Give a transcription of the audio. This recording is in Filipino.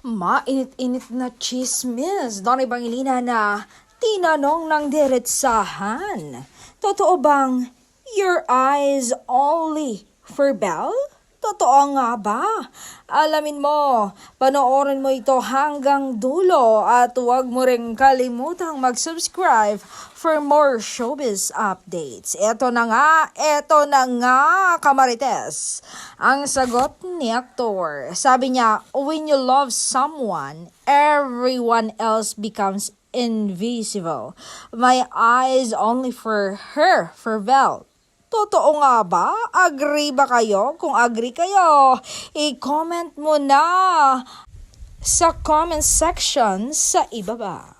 Mainit-init na chismis, Donay Bangilina na tinanong ng diretsahan. Totoo bang your eyes only for Belle? Totoo nga ba? Alamin mo, panoorin mo ito hanggang dulo at huwag mo rin kalimutang mag-subscribe for more showbiz updates. Ito na nga, Kamarites. Ang sagot ni aktor, sabi niya, when you love someone, everyone else becomes invisible. My eyes only for her, for Belle. Totoo nga ba? Agree ba kayo? Kung agree kayo, i-comment mo na sa comment section sa ibaba.